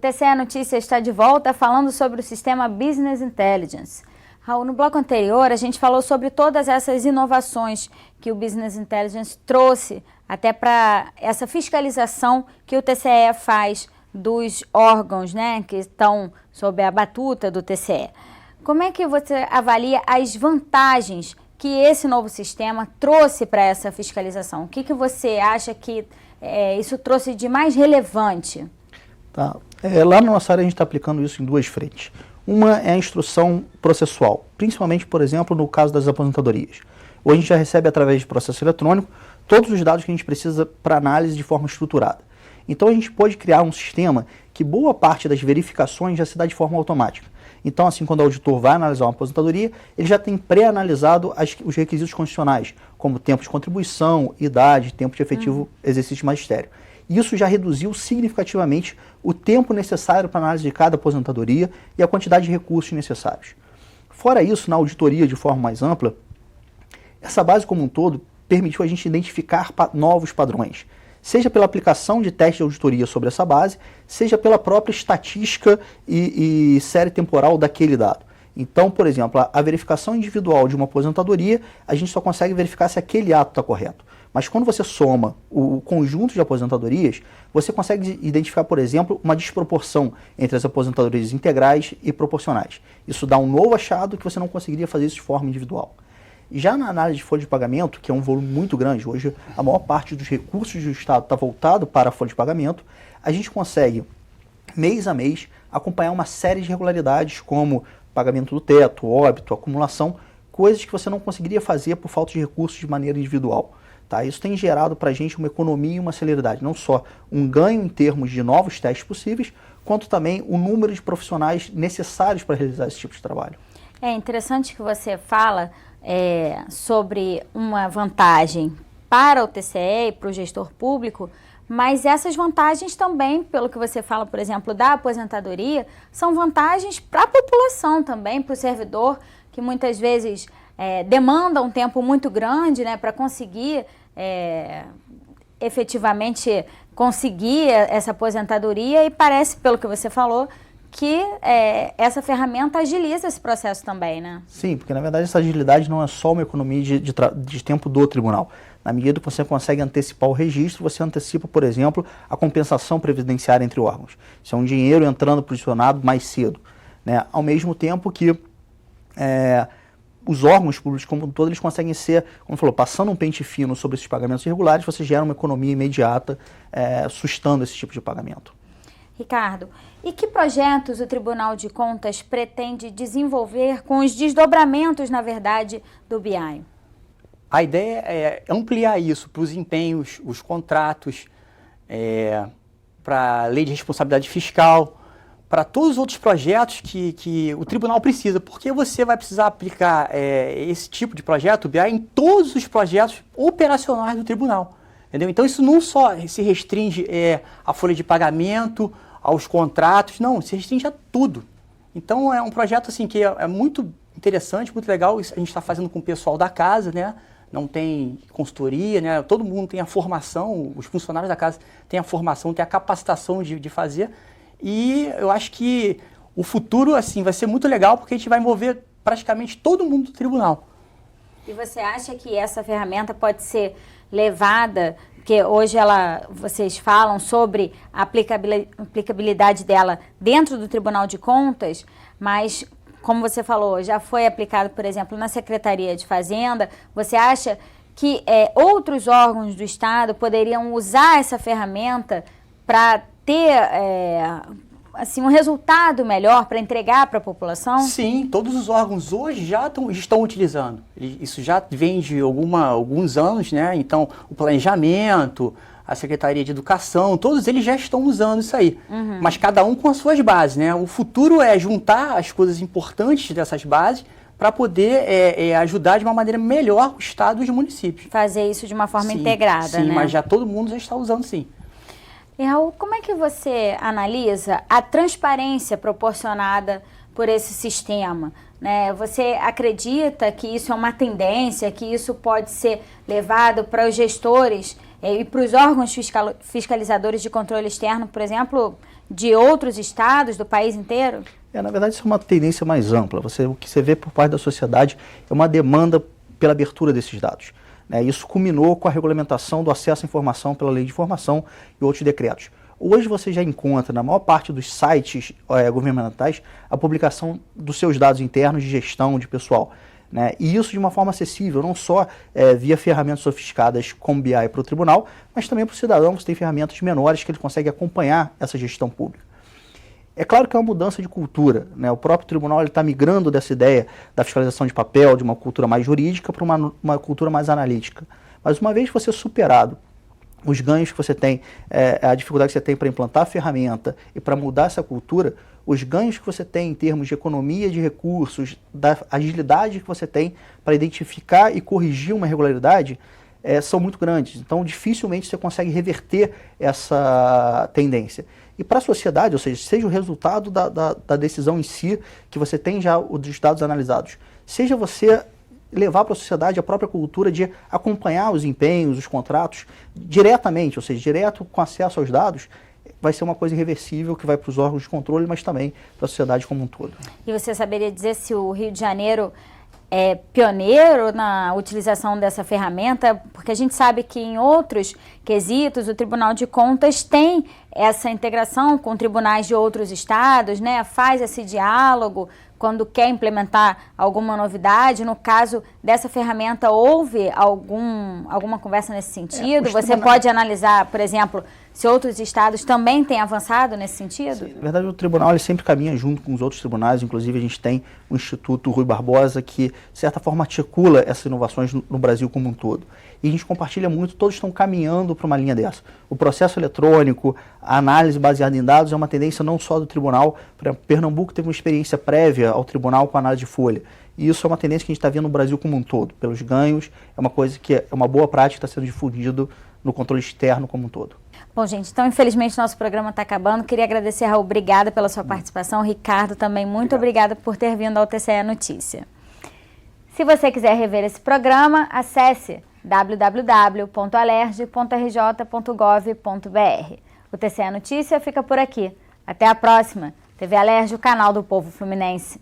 TCE Notícias está de volta falando sobre o sistema Business Intelligence. Raul, no bloco anterior a gente falou sobre todas essas inovações que o Business Intelligence trouxe até para essa fiscalização que o TCE faz dos órgãos, né, que estão sob a batuta do TCE. Como é que você avalia as vantagens que esse novo sistema trouxe para essa fiscalização? O que você acha que isso trouxe de mais relevante? Tá. Lá na nossa área a gente está aplicando isso em duas frentes. Uma é a instrução processual, principalmente, por exemplo, no caso das aposentadorias. Hoje a gente já recebe através de processo eletrônico todos os dados que a gente precisa para análise de forma estruturada. Então a gente pode criar um sistema que boa parte das verificações já se dá de forma automática. Então, assim, quando o auditor vai analisar uma aposentadoria, ele já tem pré-analisado os requisitos constitucionais, como tempo de contribuição, idade, tempo de efetivo exercício de magistério. Isso já reduziu significativamente o tempo necessário para a análise de cada aposentadoria e a quantidade de recursos necessários. Fora isso, na auditoria de forma mais ampla, essa base como um todo permitiu a gente identificar novos padrões, seja pela aplicação de testes de auditoria sobre essa base, seja pela própria estatística e série temporal daquele dado. Então, por exemplo, a verificação individual de uma aposentadoria, a gente só consegue verificar se aquele ato está correto. Mas quando você soma o conjunto de aposentadorias, você consegue identificar, por exemplo, uma desproporção entre as aposentadorias integrais e proporcionais. Isso dá um novo achado que você não conseguiria fazer isso de forma individual. Já na análise de folha de pagamento, que é um volume muito grande, hoje a maior parte dos recursos do Estado está voltado para a folha de pagamento, a gente consegue, mês a mês, acompanhar uma série de irregularidades como pagamento do teto, óbito, acumulação, coisas que você não conseguiria fazer por falta de recursos de maneira individual. Tá? Isso tem gerado para a gente uma economia e uma celeridade, não só um ganho em termos de novos testes possíveis, quanto também o número de profissionais necessários para realizar esse tipo de trabalho. É interessante que você fala sobre uma vantagem para o TCE e para o gestor público, mas essas vantagens também, pelo que você fala, por exemplo, da aposentadoria, são vantagens para a população também, para o servidor, que muitas vezes demanda um tempo muito grande, né, para conseguir efetivamente conseguir essa aposentadoria, e parece, pelo que você falou, que essa ferramenta agiliza esse processo também, né? Sim, porque na verdade essa agilidade não é só uma economia de tempo do tribunal. Na medida que você consegue antecipar o registro, você antecipa, por exemplo, a compensação previdenciária entre órgãos. Isso é um dinheiro entrando para o dicionado mais cedo, né? Ao mesmo tempo que os órgãos públicos como um todo, eles conseguem ser, como falou, passando um pente fino sobre esses pagamentos irregulares, você gera uma economia imediata sustando esse tipo de pagamento. Ricardo, e que projetos o Tribunal de Contas pretende desenvolver com os desdobramentos, na verdade, do BI? A ideia é ampliar isso para os empenhos, os contratos, para a lei de responsabilidade fiscal, para todos os outros projetos que o tribunal precisa, porque você vai precisar aplicar esse tipo de projeto, o BI, em todos os projetos operacionais do tribunal. Entendeu? Então isso não só se restringe à folha de pagamento, aos contratos, não, se restringe a tudo. Então é um projeto assim, que é muito interessante, muito legal, isso a gente está fazendo com o pessoal da casa, né? Não tem consultoria, né? Todo mundo tem a formação, os funcionários da casa têm a formação, têm a capacitação de fazer, e eu acho que o futuro assim, vai ser muito legal, porque a gente vai envolver praticamente todo mundo do tribunal. E você acha que essa ferramenta pode ser levada, porque hoje vocês falam sobre a aplicabilidade dela dentro do Tribunal de Contas, mas, como você falou, já foi aplicado, por exemplo, na Secretaria de Fazenda. Você acha que outros órgãos do Estado poderiam usar essa ferramenta para ter assim, um resultado melhor para entregar para a população? Sim, todos os órgãos hoje já estão utilizando. Isso já vem de alguns anos, né? Então, o planejamento, a Secretaria de Educação, todos eles já estão usando isso aí. Uhum. Mas cada um com as suas bases, né? O futuro é juntar as coisas importantes dessas bases para poder ajudar de uma maneira melhor o Estado e os municípios. Fazer isso de uma forma integrada, sim, né? Mas já todo mundo já está usando, sim. E Raul, como é que você analisa a transparência proporcionada por esse sistema? Né? Você acredita que isso é uma tendência, que isso pode ser levado para os gestores e para os órgãos fiscalizadores de controle externo, por exemplo, de outros estados do país inteiro? Na verdade, isso é uma tendência mais ampla. O que você vê por parte da sociedade é uma demanda pela abertura desses dados. Isso culminou com a regulamentação do acesso à informação pela Lei de Informação e outros decretos. Hoje você já encontra, na maior parte dos sites governamentais, a publicação dos seus dados internos de gestão de pessoal. E isso de uma forma acessível, não só via ferramentas sofisticadas como BI para o tribunal, mas também para o cidadão. Você tem ferramentas menores que ele consegue acompanhar essa gestão pública. É claro que é uma mudança de cultura. O próprio tribunal está migrando dessa ideia da fiscalização de papel, de uma cultura mais jurídica, para uma cultura mais analítica. Mas uma vez que você superado os ganhos que você tem, a dificuldade que você tem para implantar a ferramenta e para mudar essa cultura, os ganhos que você tem em termos de economia de recursos, da agilidade que você tem para identificar e corrigir uma irregularidade, são muito grandes. Então, dificilmente você consegue reverter essa tendência. E para a sociedade, ou seja o resultado da decisão em si, que você tem já os dados analisados, seja você levar para a sociedade a própria cultura de acompanhar os empenhos, os contratos, diretamente, ou seja, direto com acesso aos dados, vai ser uma coisa irreversível que vai para os órgãos de controle, mas também para a sociedade como um todo. E você saberia dizer se o Rio de Janeiro é pioneiro na utilização dessa ferramenta? Porque a gente sabe que em outros quesitos o Tribunal de Contas tem essa integração com tribunais de outros estados, faz esse diálogo quando quer implementar alguma novidade. No caso dessa ferramenta, houve alguma conversa nesse sentido? Você pode analisar, por exemplo, se outros estados também têm avançado nesse sentido? Sim, na verdade, o tribunal ele sempre caminha junto com os outros tribunais. Inclusive, a gente tem o Instituto Rui Barbosa, que, de certa forma, articula essas inovações no Brasil como um todo. E a gente compartilha muito, todos estão caminhando para uma linha dessa. O processo eletrônico, a análise baseada em dados é uma tendência não só do tribunal. Por exemplo, Pernambuco teve uma experiência prévia ao tribunal com a análise de folha. E isso é uma tendência que a gente está vendo no Brasil como um todo. Pelos ganhos, é uma coisa que é uma boa prática que está sendo difundida no controle externo como um todo. Bom, gente, então infelizmente nosso programa está acabando. Queria agradecer, Raul, obrigada pela sua participação. Ricardo também, muito obrigada por ter vindo ao TCE Notícia. Se você quiser rever esse programa, acesse www.alerj.rj.gov.br. O TCE Notícia fica por aqui. Até a próxima. TV Alerj, o canal do povo fluminense.